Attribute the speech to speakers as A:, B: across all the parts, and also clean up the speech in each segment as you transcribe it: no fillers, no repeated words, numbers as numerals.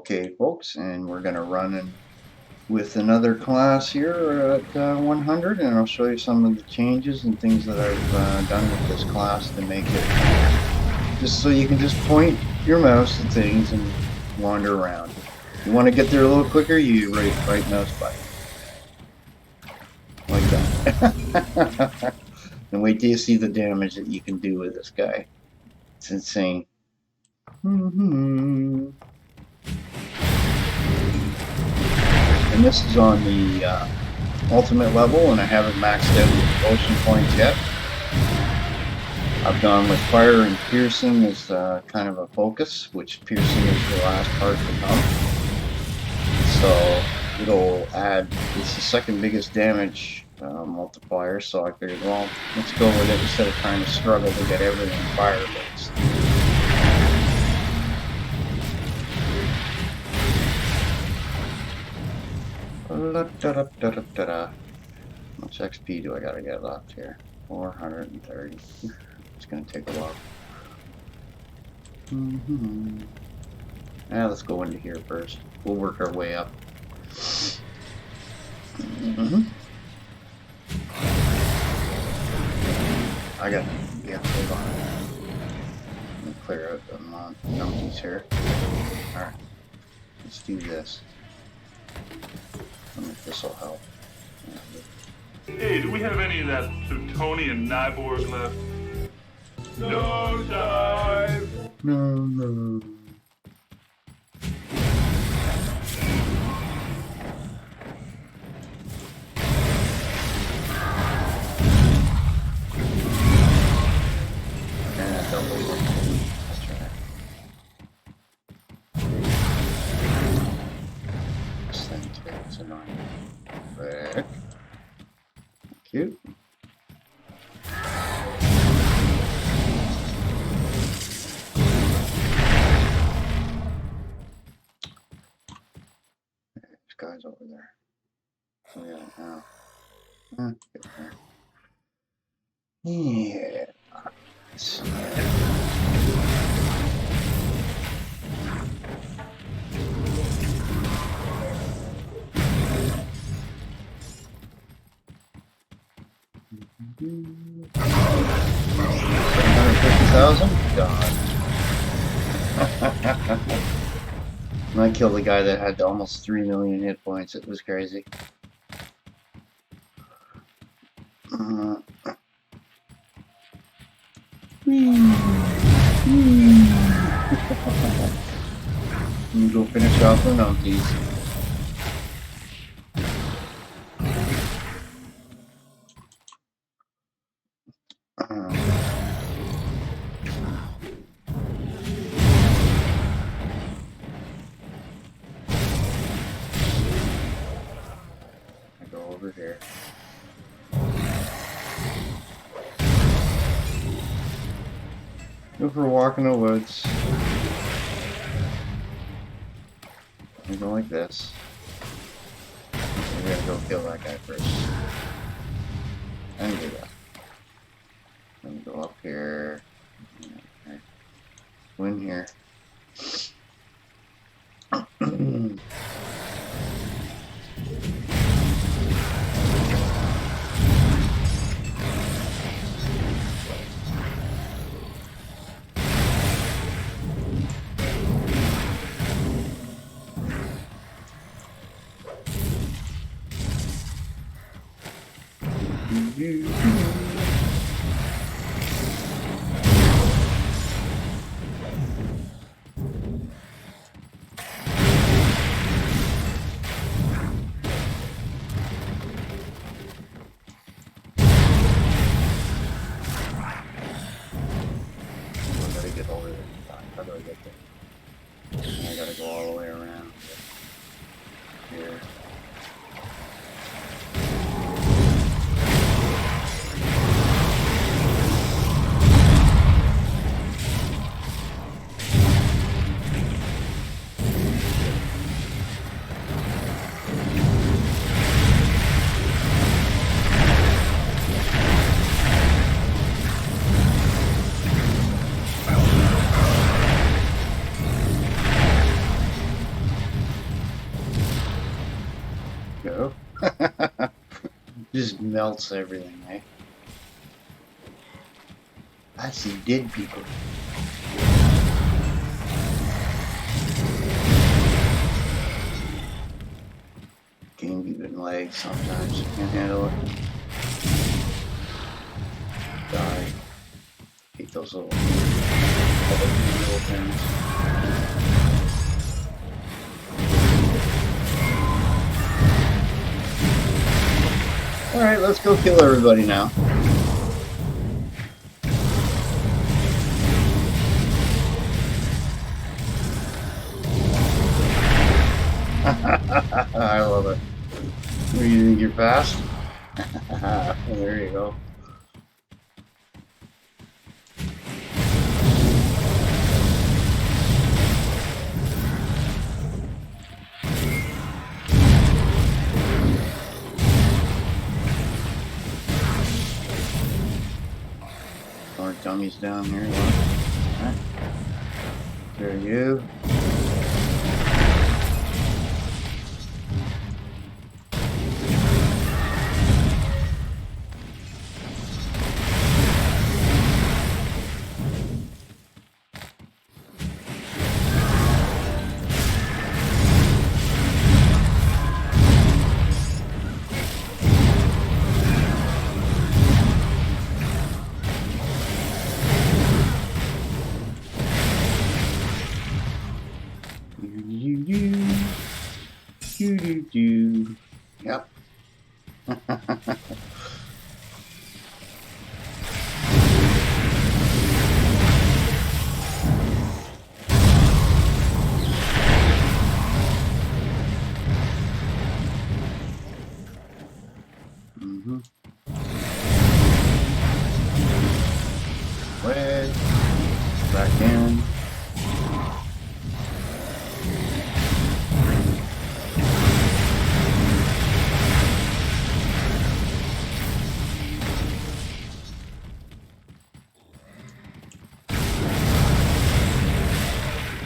A: Okay, folks, and we're going to run in with another class here at 100, and I'll show you some of the changes and things that I've done with this class to make it just so you can just point your mouse at things and wander around. If you want to get there a little quicker, you right mouse button. Like that. And wait till you see the damage that you can do with this guy. It's insane. And this is on the ultimate level, and I haven't maxed out the potion points yet. I've gone with fire and piercing as kind of a focus, which piercing is the last part to come. So it'll add, it's the second biggest damage multiplier, so I figured, well, let's go with it instead of trying to struggle to get everything fire based. How much XP do I gotta get left here? 430. It's gonna take a while. Now let's go into here first. We'll work our way up. I got, yeah, hold on. Let me clear out the numbers here. Alright, let's do this. I think this will help.
B: Hey, do we have any of that Plutonian Nyborg left? No time!
A: No. That's right. This thing too, it's annoying. Quick. Cute. This guy's over there. Oh yeah, now. Get there. Yeah. $750,000? God. I killed a guy that had almost 3 million hit points. It was crazy. Let me go finish off the numpties. I go over here. Go for a walk in the woods. We go like this. We gotta go kill that guy first. And do that. Then go up here. Okay. Go in here. How do I get there? I gotta go all the way around here. Just melts everything, eh? I see dead people. Game even lags sometimes. You can't handle it. Die. Hate those little things. Alright, let's go kill everybody now. I love it. What do you think, you're fast? There you go. More dummies down here. Right. There you. Yep. Wedge. Back in.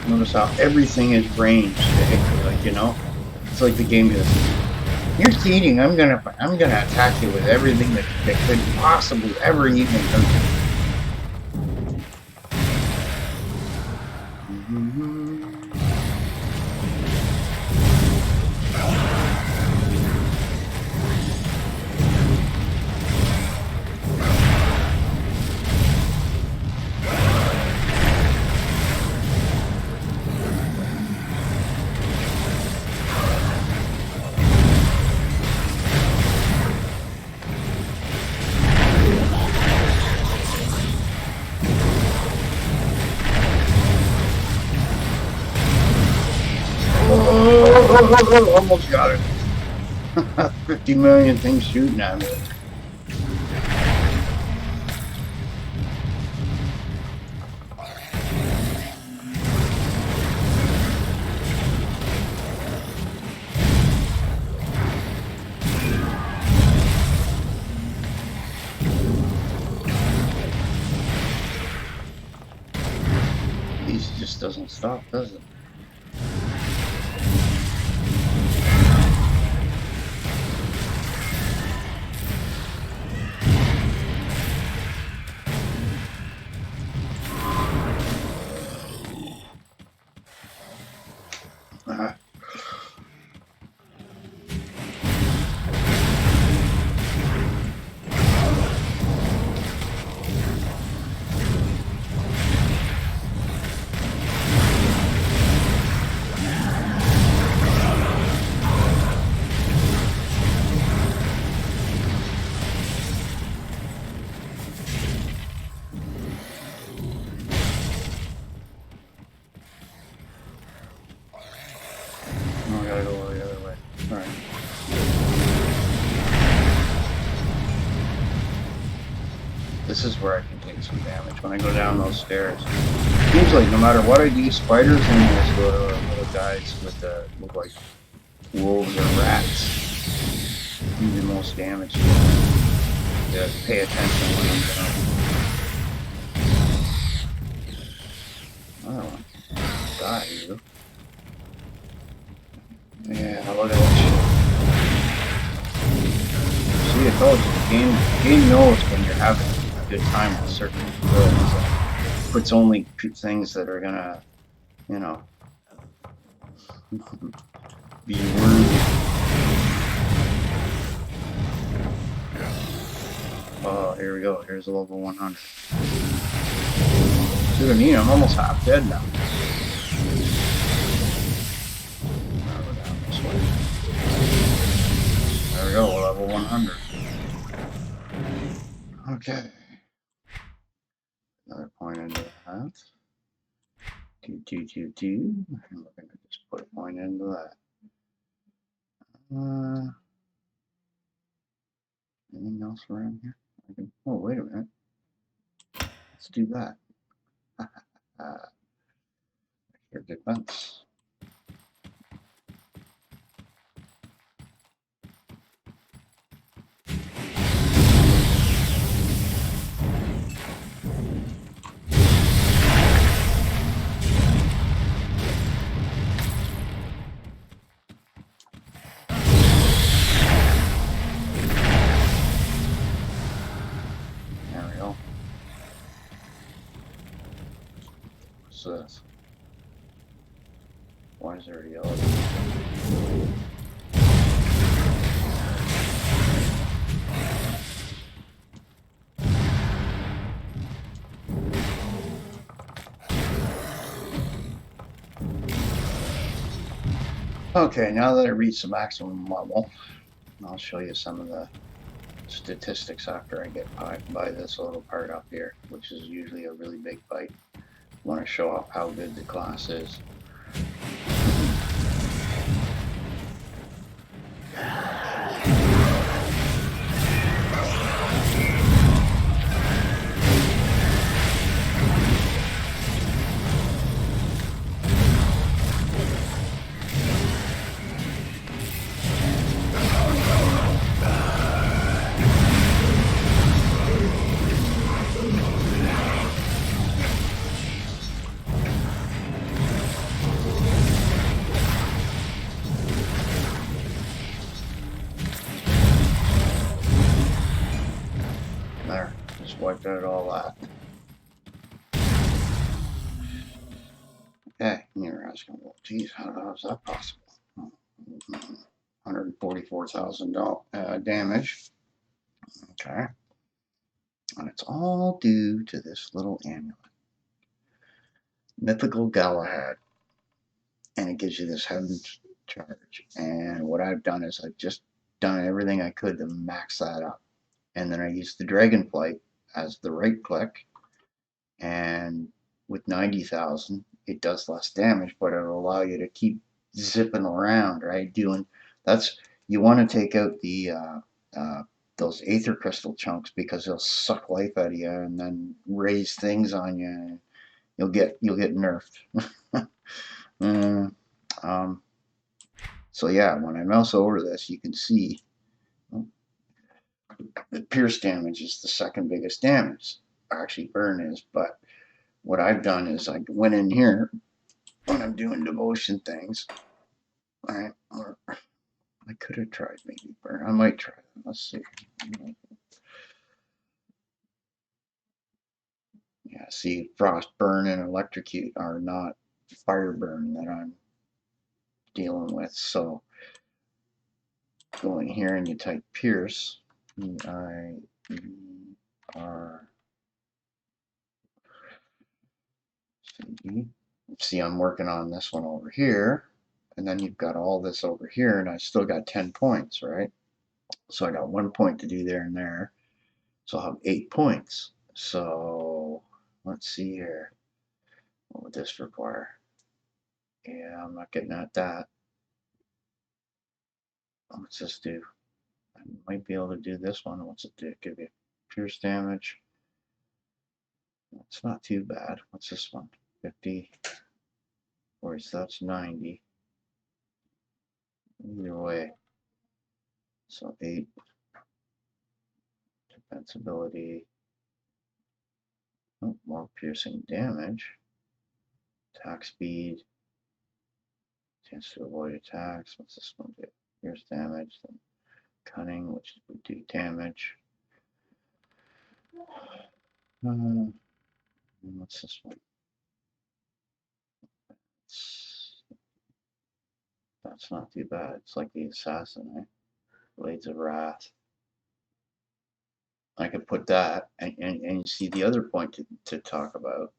A: Notice how everything is ranged, eh? Like, you know, it's like the game goes, "You're cheating. I'm gonna attack you with everything that could possibly ever even hurt you." Almost got it. 50 million things shooting at me. He just doesn't stop, does it? Oh, I gotta go the other way. Alright. This is where I can take some damage when I go down those stairs. Seems like no matter what I do, spiders and those little guys with look like wolves or rats do the most damage. You have to pay attention when I'm going. Oh, die you. Yeah, look at that shit. told you, the game knows when you're having a good time with certain abilities. Puts only things that are gonna, you know, be worthy. Oh, here we go. Here's a level 100. See what I mean? I'm almost half dead now. Now we're down this way. There we go, level 100. Okay. Another point into that. Two. And we're going to just put a point into that. Anything else around here? Oh, wait a minute. Let's do that. Your defense. There we go. What's this? Why is there a yellow? Okay, now that I reached the maximum level, I'll show you some of the statistics after I get by this little part up here, which is usually a really big fight. I want to show off how good the class is. There, just wiped out all that. Okay, and you're asking, well, geez, how is that possible? 144,000 damage. Okay, and it's all due to this little amulet, Mythical Galahad, and it gives you this heaven's charge. And what I've done is I've just done everything I could to max that up, and then I used the Dragonflight as the right click, and with 90,000 it does less damage, but it'll allow you to keep zipping around, right? That's, you want to take out the those aether crystal chunks because they'll suck life out of you and then raise things on you, and you'll get nerfed. So yeah, when I mouse over this, you can see that pierce damage is the second biggest damage. Actually, burn is, but what I've done is I went in here when I'm doing devotion things. Right, or I could have tried maybe burn. I might try that. Let's see. Yeah, see, frost burn and electrocute are not fire burn that I'm dealing with. So go in here and you type pierce, Pierce. See, I'm working on this one over here, and then you've got all this over here, and I still got 10 points, right? So I got 1 point to do there and there. So I'll have 8 points. So let's see here. What would this require? Yeah, I'm not getting at that. What's this do? I might be able to do this one. What's it do? Give you pierce damage. It's not too bad. What's this one? 50. Or so that's 90. Either way. So 8. Defense ability. Oh, more piercing damage. Attack speed. Chance to avoid attacks. What's this one do? Pierce damage. Then Cunning, which would do damage. Uh, what's this one? That's not too bad. It's like the assassin, eh? Blades of Wrath. I could put that, and you see the other point to talk about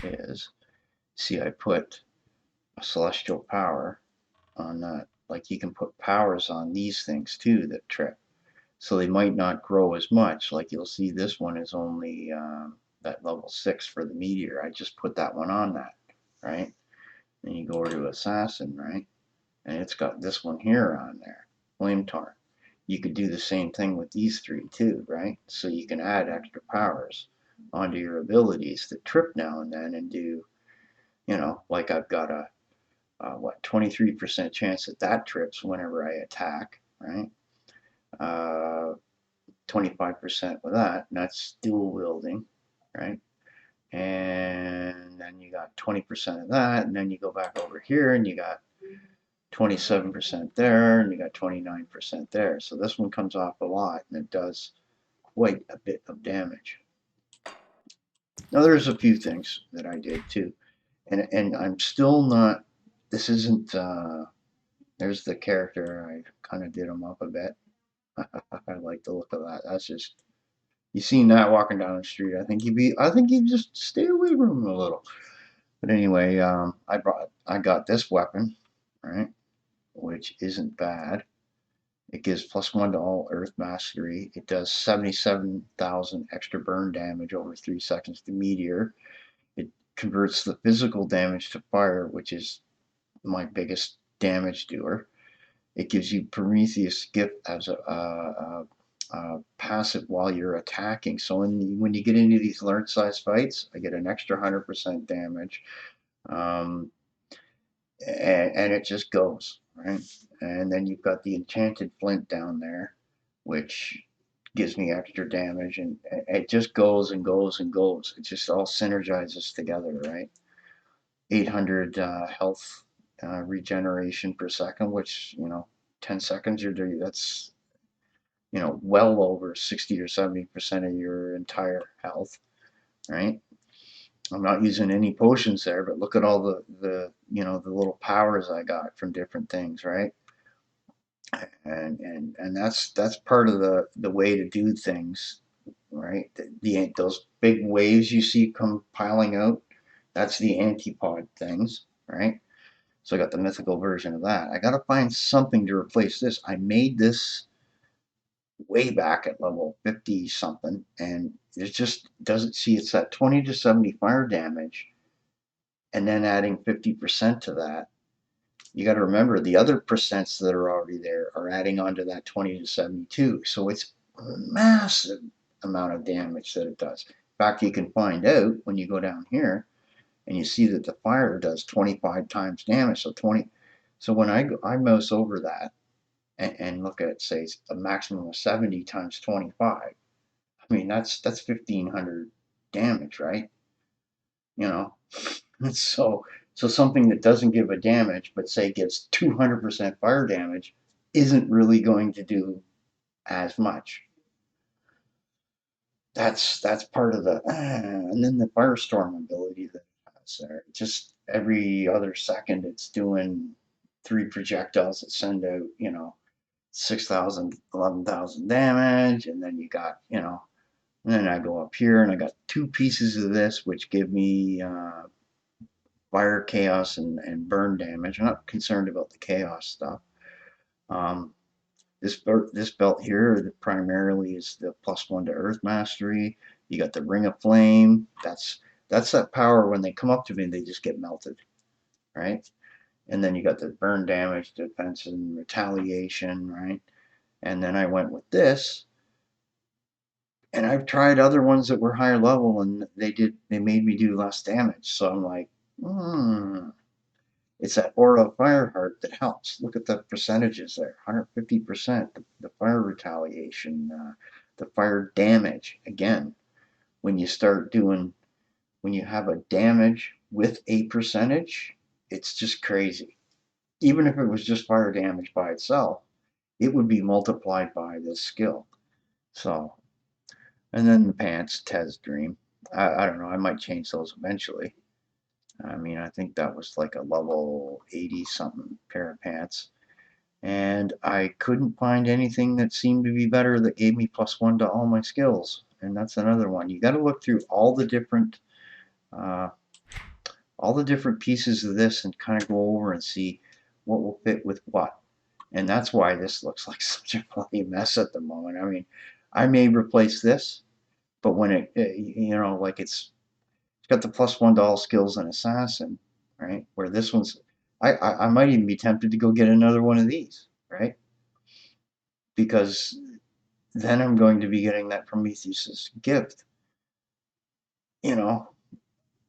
A: is, see, I put a celestial power on that. Like you can put powers on these things too that trip. So they might not grow as much. Like you'll see this one is only that level 6 for the meteor. I just put that one on that, right? Then you go over to Assassin, right? And it's got this one here on there, Flame Torrent. You could do the same thing with these three too, right? So you can add extra powers onto your abilities that trip now and then and do, like I've got what, 23% chance that that trips whenever I attack, right? Uh, 25% with that, and that's dual wielding, right? And then you got 20% of that, and then you go back over here and you got 27% there, and you got 29% there. So this one comes off a lot, and it does quite a bit of damage. Now there's a few things that I did too, and I'm still not. This isn't. There's the character. I kind of did him up a bit. I like the look of that. That's just, you seen that walking down the street. I think you'd just stay away from him a little. But anyway, I got this weapon, right, which isn't bad. It gives +1 to all Earth Mastery. It does 77,000 extra burn damage over 3 seconds to meteor. It converts the physical damage to fire, which is my biggest damage doer. It gives you Prometheus gift as a passive while you're attacking. So when you get into these large size fights, I get an extra 100% damage. Um, and it just goes, right? And then you've got the enchanted flint down there, which gives me extra damage, and it just goes and goes and goes. It just all synergizes together, right? 800 health regeneration per second, which 10 seconds that's well over 60 or 70% of your entire health, right? I'm not using any potions there, but look at all the little powers I got from different things, right? And that's part of the way to do things, right? Those big waves you see come piling out, that's the antipod things, right? So I got the mythical version of that. I got to find something to replace this. I made this way back at level 50 something, and it just doesn't see, it's that 20 to 70 fire damage, and then adding 50% to that. You got to remember the other percents that are already there are adding on to that 20 to 72. So it's a massive amount of damage that it does. In fact, you can find out when you go down here and you see that the fire does 25 times damage. So 20. So when I mouse over that and look at, say, a maximum of 70 times 25, I mean, that's 1,500 damage, right? You know, so something that doesn't give a damage, but say gets 200% fire damage, isn't really going to do as much. That's part of the, and then the firestorm ability that it has there. Just every other second, it's doing 3 projectiles that send out 6,000, 11,000 damage, and then you got and then I go up here and I got 2 pieces of this which give me fire, chaos, and burn damage. I'm not concerned about the chaos stuff. Um, this belt here primarily is the +1 to Earth Mastery. You got the Ring of Flame. That's that power. When they come up to me, they just get melted, right? And then you got the burn damage, defense, and retaliation, right? And then I went with this, and I've tried other ones that were higher level, and they made me do less damage. So I'm like, it's that aura of Fireheart that helps. Look at the percentages there, 150%, the fire retaliation, the fire damage. Again, when you start doing, when you have a damage with a percentage, it's just crazy. Even if it was just fire damage by itself, it would be multiplied by this skill. So, and then the pants, Tez Dream. I don't know. I might change those eventually. I mean, I think that was like a level 80 something pair of pants. And I couldn't find anything that seemed to be better that gave me +1 to all my skills. And that's another one. You got to look through uh, all the different pieces of this and kind of go over and see what will fit with what. And that's why this looks like such a bloody mess at the moment. I mean, I may replace this, but when like it's got the +1 to all skills and assassin, right? Where this one's, I might even be tempted to go get another one of these, right? Because then I'm going to be getting that Prometheus gift, you know,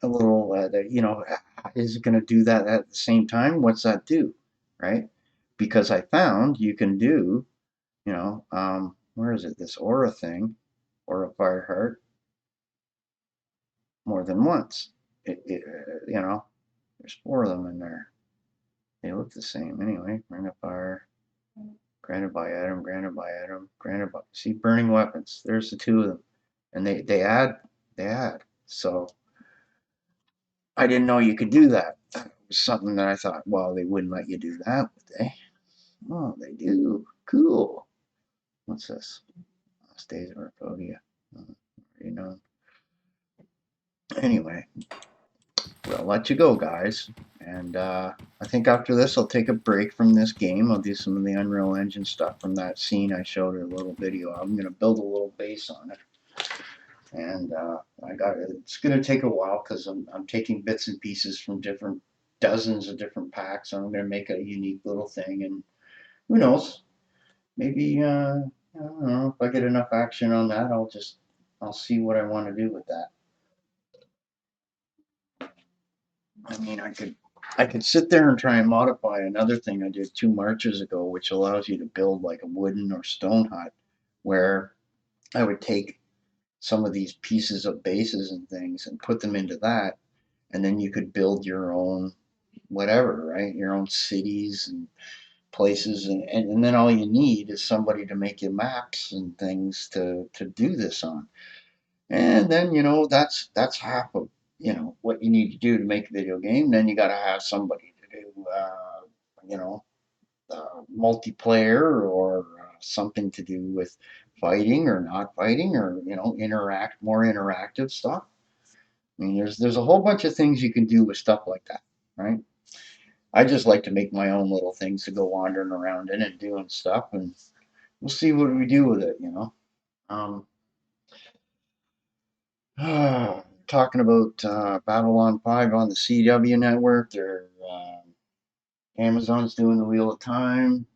A: a little, is it going to do that at the same time? What's that do, right? Because I found you can do, where is it? This aura thing, aura fire heart, more than once. There's 4 of them in there. They look the same anyway. Ring of fire, granted by Adam, granted by Adam, granted by. See, burning weapons. There's the 2 of them, and they add. So I didn't know you could do that. It was something that I thought, well, they wouldn't let you do that, would they? Oh, they do. Cool. What's this? Last days of Arcadia. You know. Anyway, we'll let you go, guys. And I think after this, I'll take a break from this game. I'll do some of the Unreal Engine stuff from that scene I showed a little video. I'm going to build a little base on it. And it's going to take a while because I'm taking bits and pieces from different dozens of different packs. I'm going to make a unique little thing. And who knows? Maybe, I don't know, if I get enough action on that, I'll see what I want to do with that. I mean, I could sit there and try and modify another thing I did 2 marches ago, which allows you to build like a wooden or stone hut, where I would take some of these pieces of bases and things and put them into that, and then you could build your own whatever, right? Your own cities and places, and then all you need is somebody to make you maps and things to do this on. And then, that's half of, what you need to do to make a video game. Then you got to have somebody to do, you know, multiplayer or something to do with fighting or not fighting or, more interactive stuff. I mean, there's a whole bunch of things you can do with stuff like that, right? I just like to make my own little things to go wandering around in and doing stuff, and we'll see what we do with it. Um, Talking about Babylon 5 on the CW network. Amazon's doing the Wheel of Time.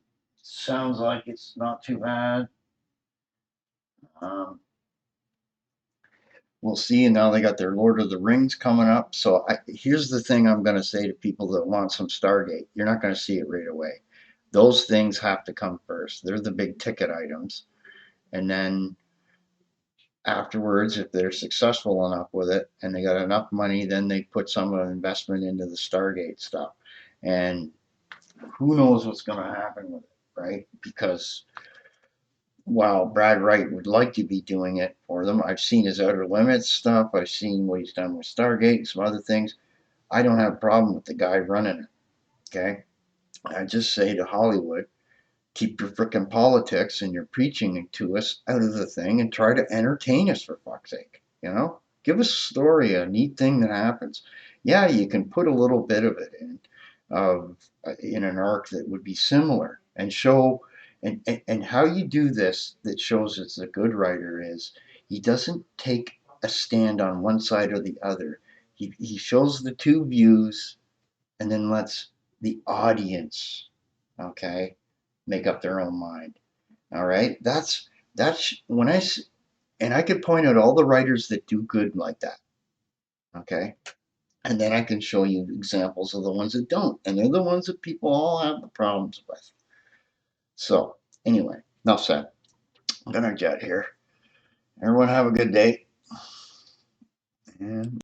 A: Sounds like it's not too bad. Um, we'll see. And now they got their Lord of the Rings coming up. So here's the thing I'm going to say to people that want some Stargate. You're not going to see it right away. Those things have to come first. They're the big ticket items. And then afterwards, if they're successful enough with it and they got enough money, then they put some of the investment into the Stargate stuff. And who knows what's going to happen with it, right? Because while Brad Wright would like to be doing it for them, I've seen his Outer Limits stuff. I've seen what he's done with Stargate and some other things. I don't have a problem with the guy running it. Okay. I just say to Hollywood, keep your frickin' politics and your preaching to us out of the thing and try to entertain us, for fuck's sake. Give us a story, a neat thing that happens. Yeah, you can put a little bit of it in an arc that would be similar and show, and how you do this that shows it's a good writer is he doesn't take a stand on one side or the other. He shows the 2 views and then lets the audience, okay, make up their own mind. All right, that's when and I could point out all the writers that do good like that. Okay, and then I can show you examples of the ones that don't, and they're the ones that people all have the problems with. So anyway, enough said. I'm gonna jet here. Everyone have a good day. And